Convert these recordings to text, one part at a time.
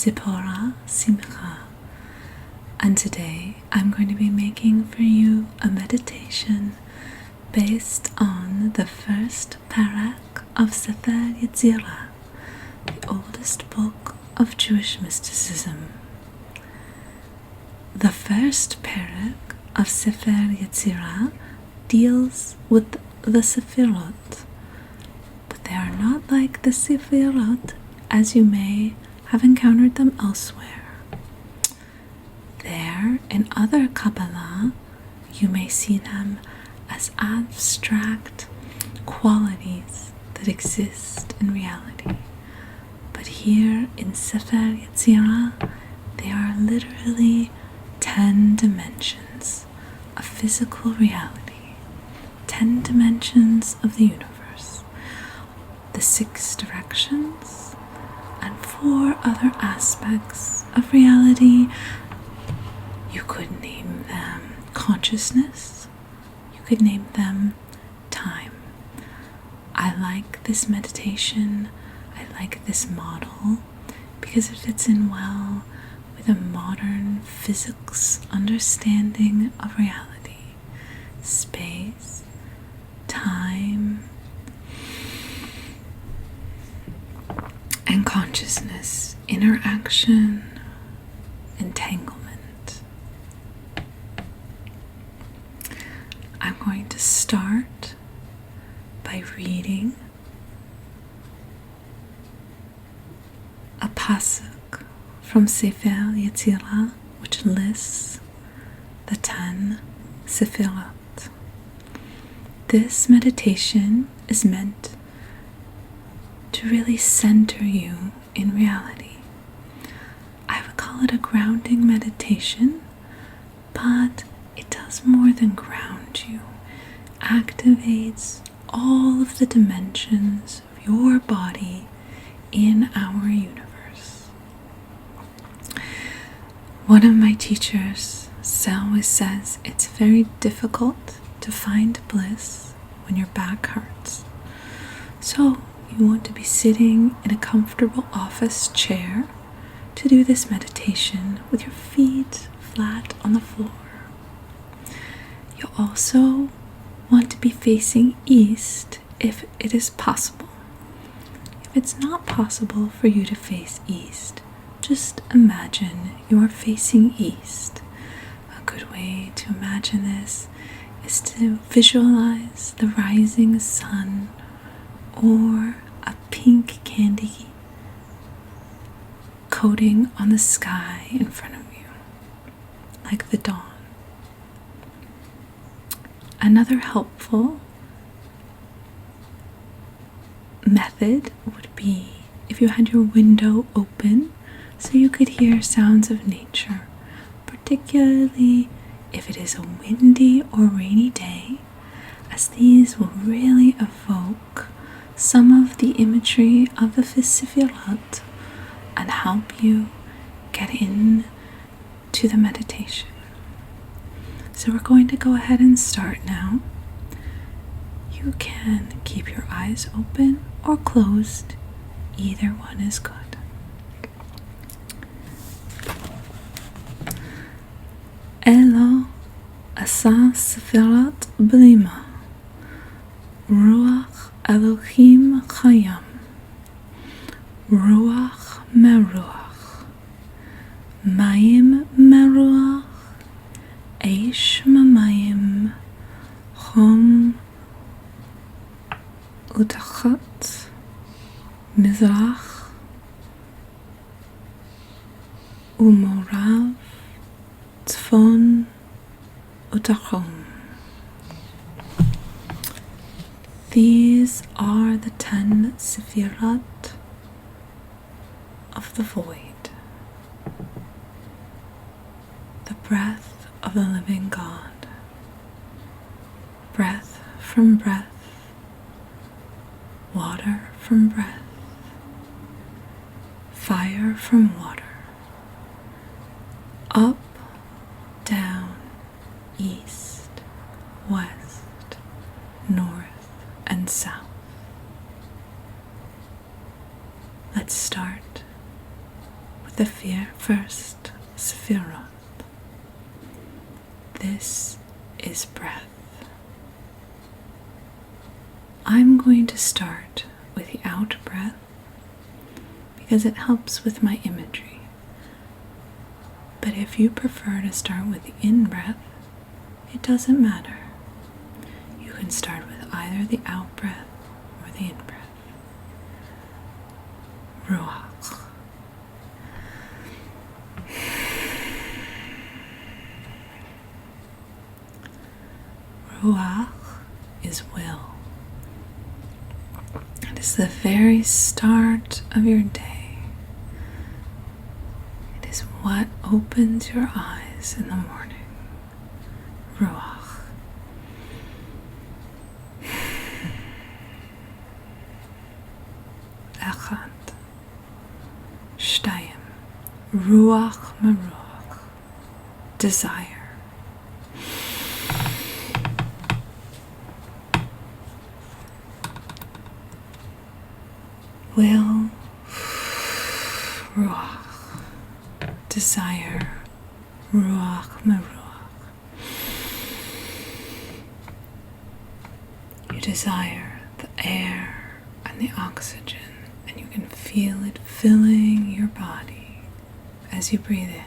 Tzipora Simcha, and today I'm going to be making for you a meditation based on the first parak of Sefer Yetzirah, the oldest book of Jewish mysticism. The first parak of Sefer Yetzirah deals with the Sephiroth, but they are not like the Sephiroth as you may have encountered them elsewhere. There, in other Kabbalah, you may see them as abstract qualities that exist in reality. But here in Sefer Yetzirah, they are literally 10 dimensions of physical reality, 10 dimensions of the universe, the 6 directions, and 4 other aspects of reality. You could name them consciousness, you could name them time. I like this meditation, I like this model because it fits in well with a modern physics understanding of reality, space, time, and consciousness, interaction, entanglement. I'm going to start by reading a pasuk from Sefer Yetzirah, which lists the 10 Sephiroth. This meditation is meant to really center you in reality. I would call it a grounding meditation, but it does more than ground you. Activates all of the dimensions of your body in our universe. One of my teachers always says it's very difficult to find bliss when your back hurts. So you want to be sitting in a comfortable office chair to do this meditation with your feet flat on the floor. You also want to be facing east if it is possible. If it's not possible for you to face east, just imagine you are facing east. A good way to imagine this is to visualize the rising sun or a pink candy coating on the sky in front of you, like the dawn. Another helpful method would be if you had your window open so you could hear sounds of nature, particularly if it is a windy or rainy day, as these will really evoke some of the imagery of the Sephiroth and help you get in to the meditation. So we're going to go ahead and start now. You can keep your eyes open or closed. Either one is good. Elo asa Sephiroth blima, ruach Elohim chayam, ruach meruach, mayim meruach, eish mamayim, chom utachat, mizrach, umorav, tzfon, utachom. These are the 10 Sephiroth of the void, the breath of the living God, breath from breath, water from breath, fire from water, up, down, east, west, north, and south. Let's start with the first Sephiroth. This is breath. I'm going to start with the out breath because it helps with my imagery. But if you prefer to start with the in breath, it doesn't matter. You can start with either the out breath or the in breath. Ruach. Ruach is will. It is the very start of your day. It is what opens your eyes in the morning. Ruach. Echad. Shtayim. Ruach meruach. Desire. Will, ruach, desire, ruach meruach. You desire the air and the oxygen, and you can feel it filling your body as you breathe in.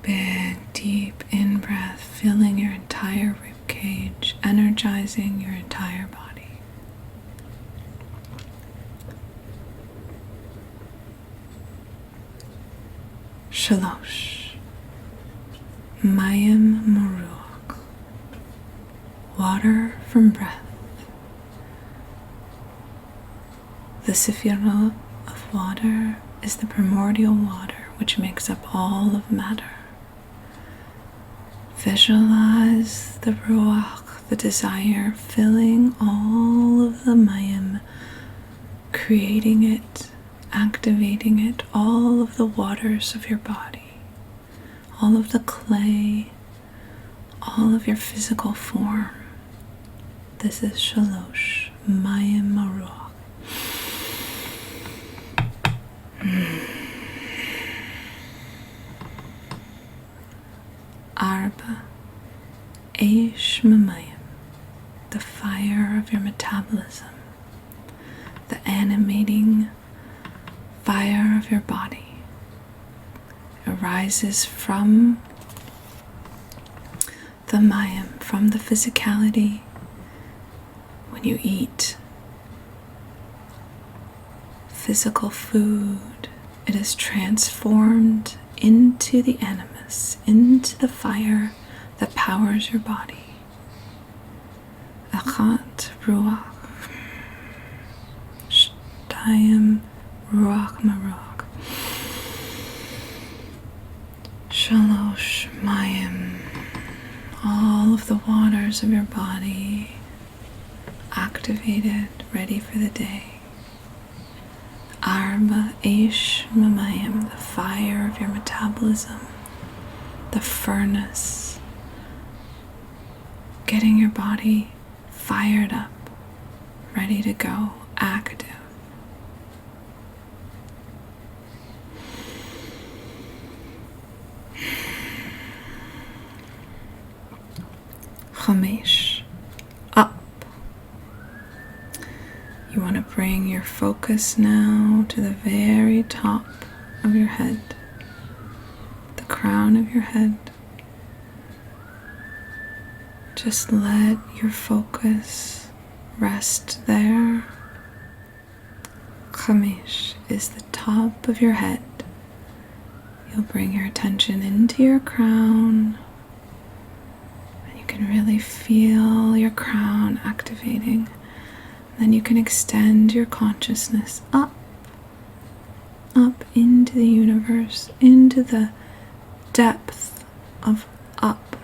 Big, deep in-breath, filling your entire rib cage, energizing your entire body. Shalosh. Mayim Maruach. Water from breath. The Sephiroth of water is the primordial water which makes up all of matter. Visualize the ruach, the desire, filling all of the mayim, creating it, activating it, all of the waters of your body, all of the clay, all of your physical form. This is Shalosh, Mayim Maruach. Arba, Eish Mamayim, the fire of your metabolism, the animating fire of your body, arises from the mayim, from the physicality. When you eat physical food, it is transformed into the animus, into the fire that powers your body. Echad ruach. Shtayim ruach meruach. Shalosh mayim. All of the waters of your body activated, ready for the day. Arba Eish Mamayim, the fire of your metabolism, the furnace, getting your body fired up, ready to go, active. Chamesh, up. You want to bring your focus now to the very top of your head, the crown of your head. Just let your focus rest there. Chamesh is the top of your head. You'll bring your attention into your crown, and you can really feel your crown activating. Then you can extend your consciousness up into the universe, into the depth of up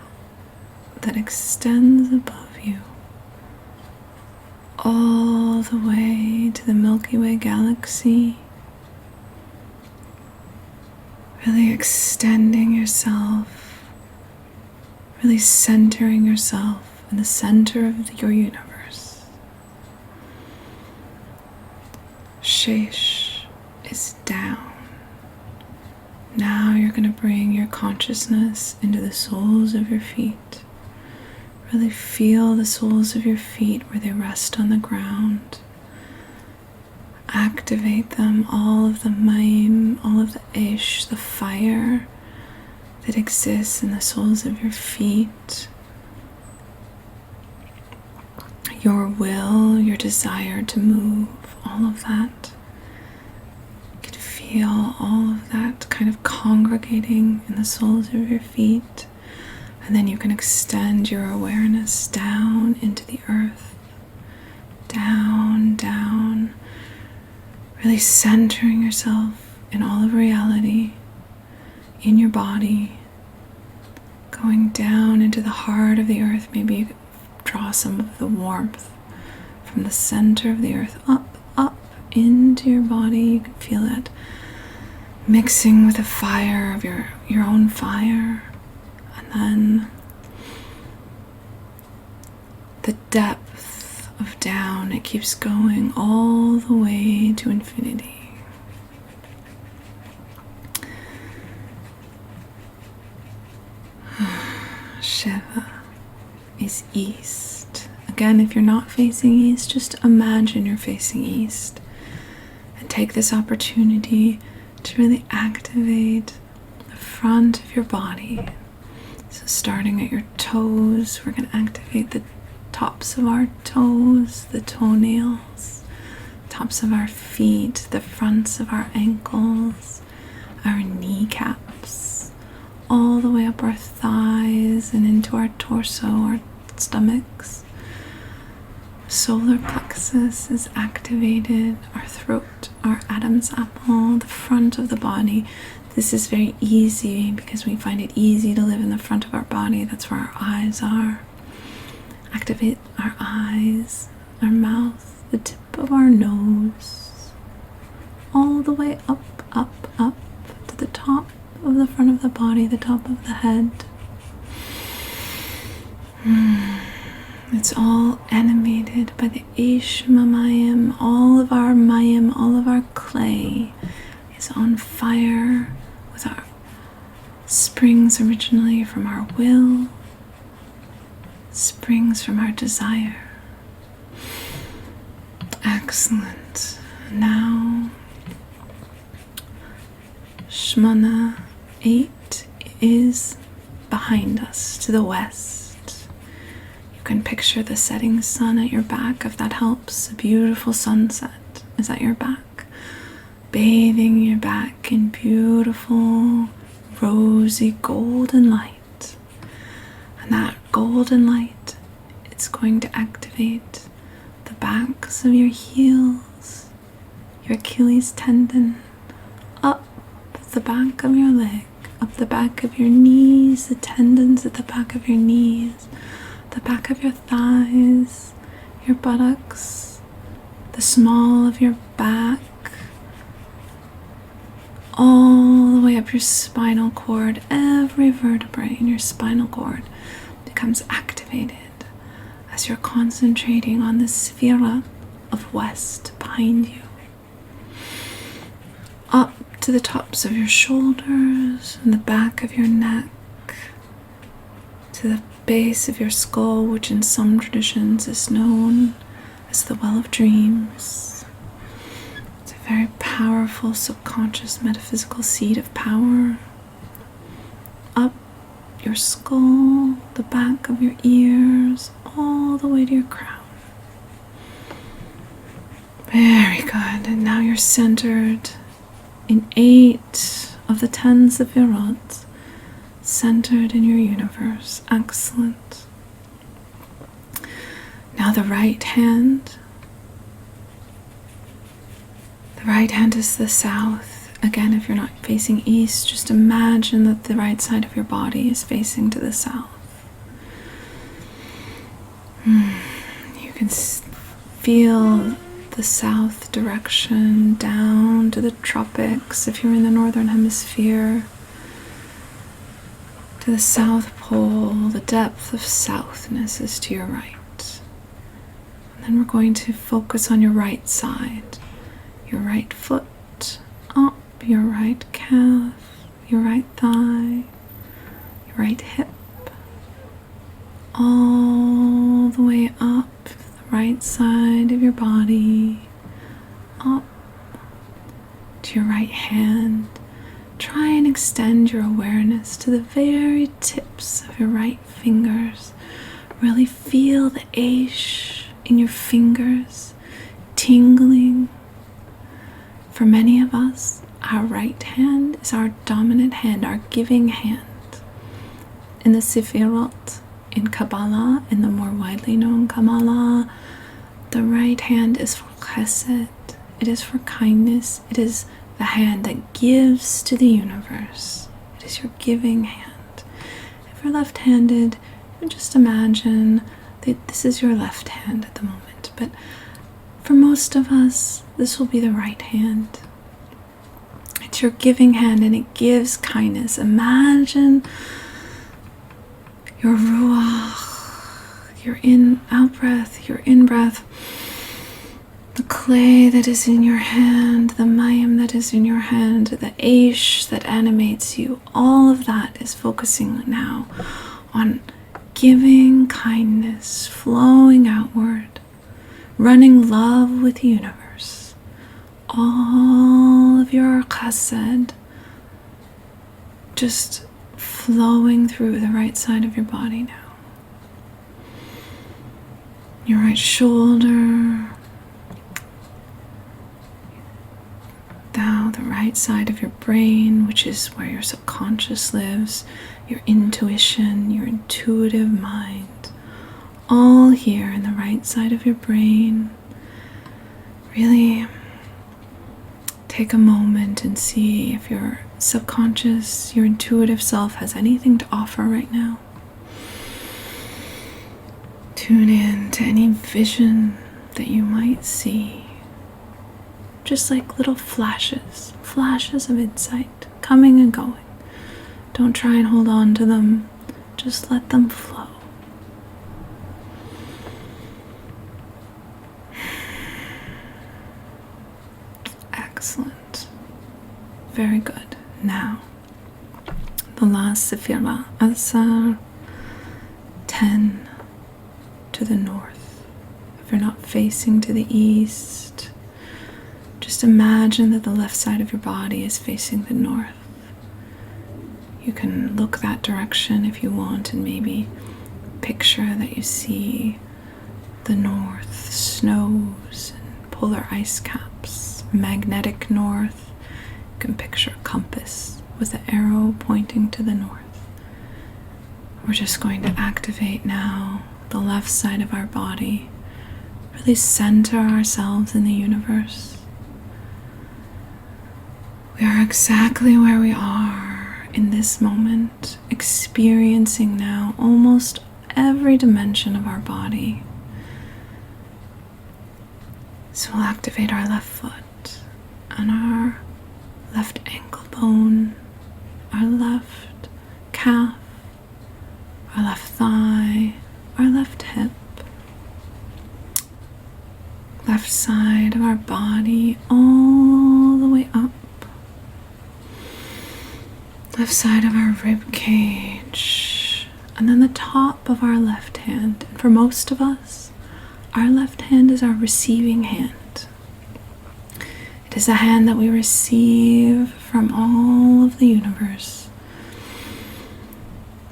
that extends above you, all the way to the Milky Way galaxy. Really extending yourself, really centering yourself in the center of your universe. Shesh is down. Now you're going to bring your consciousness into the soles of your feet. Really feel the soles of your feet where they rest on the ground. Activate them, all of the mayim, all of the ish, the fire that exists in the soles of your feet. Your will, your desire to move, all of that. You can feel all of that kind of congregating in the soles of your feet. And then you can extend your awareness down into the earth. Down, down. Really centering yourself in all of reality, in your body. Going down into the heart of the earth. Maybe you draw some of the warmth from the center of the earth up into your body. You can feel it mixing with the fire of your own fire. And then the depth of down, it keeps going all the way to infinity. Shiva is east. Again, if you're not facing east, just imagine you're facing east. And take this opportunity to really activate the front of your body. So starting at your toes, we're going to activate the tops of our toes, the toenails, tops of our feet, the fronts of our ankles, our kneecaps, all the way up our thighs and into our torso, our stomachs. Solar plexus is activated, our throat, our Adam's apple, the front of the body. This is very easy because we find it easy to live in the front of our body. That's where our eyes are. Activate our eyes, our mouth, the tip of our nose, all the way up to the top of the front of the body, the top of the head. It's all animated by the Ishma Mayim. All of our Mayim, all of our clay is on fire with our springs originally from our will, springs from our desire. Excellent. Now, Shmana 8 is behind us to the west. You can picture the setting sun at your back, if that helps. A beautiful sunset is at your back, bathing your back in beautiful, rosy, golden light. And that golden light, it's going to activate the backs of your heels, your Achilles tendon, up the back of your leg, up the back of your knees, the tendons at the back of your knees, the back of your thighs, your buttocks, the small of your back, all the way up your spinal cord. Every vertebrae in your spinal cord becomes activated as you're concentrating on the Sephiroth of west behind you. Up to the tops of your shoulders and the back of your neck, to the base of your skull, which in some traditions is known as the well of dreams. It's a very powerful subconscious metaphysical seat of power. Up your skull, the back of your ears, all the way to your crown. Very good. And now you're centered in 8 of the 10 Sephiroth, centered in your universe. Excellent. Now the right hand. The right hand is the south. Again, if you're not facing east, just imagine that the right side of your body is facing to the south. You can feel the south direction down to the tropics if you're in the northern hemisphere, to the South Pole. The depth of southness is to your right. And then we're going to focus on your right side. your right foot, up your right calf, your right thigh, your right hip, all the way up the right side of your body, up to your right hand. Try and extend your awareness to the very tips of your right fingers. Really feel the ash in your fingers tingling. For many of us, our right hand is our dominant hand, our giving hand. In the Sephiroth, in Kabbalah, in the more widely known Kabbalah, the right hand is for chesed. It is for kindness. It is the hand that gives to the universe. It is your giving hand. If you're left-handed, you just imagine that this is your left hand at the moment. But for most of us, this will be the right hand. It's your giving hand and it gives kindness. Imagine your ruach, your out breath, your in breath, the clay that is in your hand, the mayim that is in your hand, the ash that animates you. All of that is focusing now on giving kindness, flowing outward, running love with the universe. All of your chesed just flowing through the right side of your body now. Your right shoulder, now the right side of your brain, which is where your subconscious lives, your intuition, your intuitive mind, all here in the right side of your brain. Really take a moment and see if your subconscious, your intuitive self has anything to offer right now. Tune in to any vision that you might see. Just like little flashes of insight coming and going. Don't try and hold on to them. Just let them flow. Excellent. Very good. Now, the last Sephirah, Asar, 10 to the north. If you're not facing to the east, just imagine that the left side of your body is facing the north. You can look that direction if you want and maybe picture that you see the north, snows and polar ice caps, magnetic north. You can picture a compass with the arrow pointing to the north. We're just going to activate now the left side of our body. Really center ourselves in the universe. We are exactly where we are in this moment, experiencing now almost every dimension of our body. So we'll activate our left foot and our left ankle bone, our left calf, our left thigh, our left hip, left side of our body all the way up, left side of our rib cage, and then the top of our left hand. And for most of us, our left hand is our receiving hand. It is a hand that we receive from all of the universe.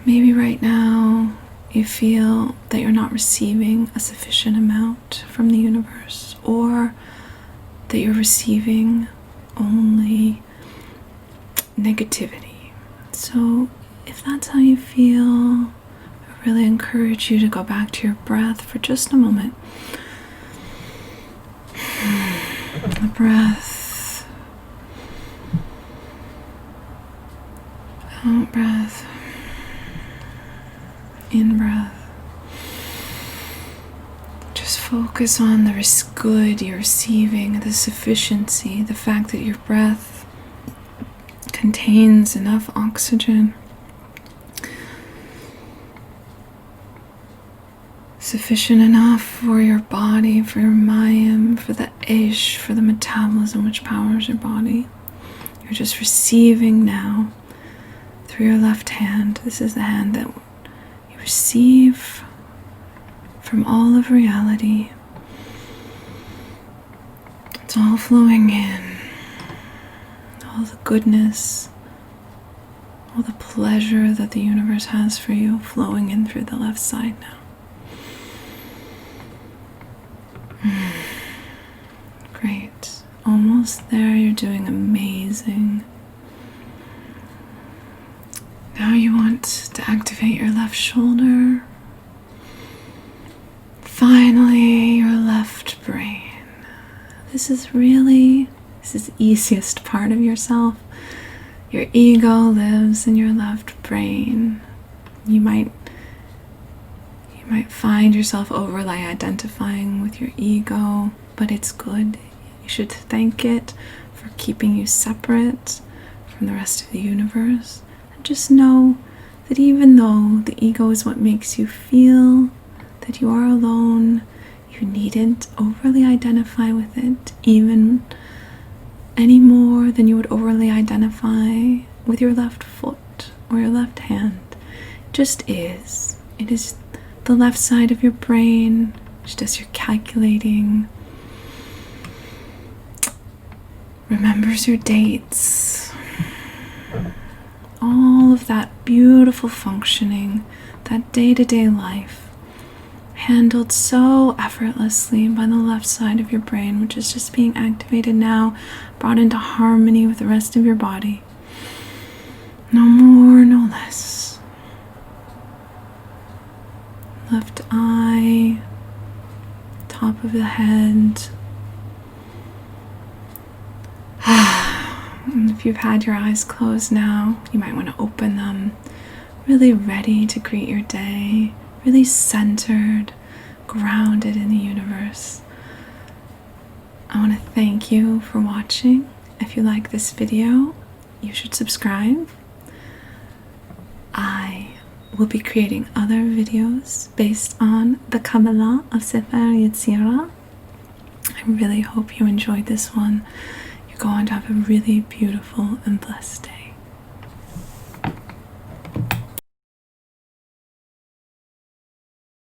Maybe right now you feel that you're not receiving a sufficient amount from the universe, or that you're receiving only negativity. So if that's how you feel, I really encourage you to go back to your breath for just a moment. The breath, out breath, in breath. Just focus on the good you're receiving, the sufficiency, the fact that your breath contains enough oxygen. sufficient enough for your body, for your mayim, for the ish, for the metabolism which powers your body. You're just receiving now through your left hand. This is the hand that you receive from all of reality. It's all flowing in. All the goodness, all the pleasure that the universe has for you flowing in through the left side now. Great. Almost there. You're doing amazing. Now you want to activate your left shoulder. Finally, your left brain. This is the easiest part of yourself. Your ego lives in your left brain. You might find yourself overly identifying with your ego, but it's good. You should thank it for keeping you separate from the rest of the universe. And just know that even though the ego is what makes you feel that you are alone, you needn't overly identify with it even any more than you would overly identify with your left foot or your left hand. It just is. It is the left side of your brain, just as you're calculating, remembers your dates, all of that beautiful functioning, that day-to-day life, handled so effortlessly by the left side of your brain, which is just being activated now, brought into harmony with the rest of your body. No more, no less. Left eye, top of the head. And if you've had your eyes closed now, you might want to open them, really ready to greet your day, really centered, grounded in the universe. I want to thank you for watching. If you like this video, you should subscribe. I will be creating other videos based on the Kabbalah of Sefer Yetzirah. I really hope you enjoyed this one. You're going to have a really beautiful and blessed day.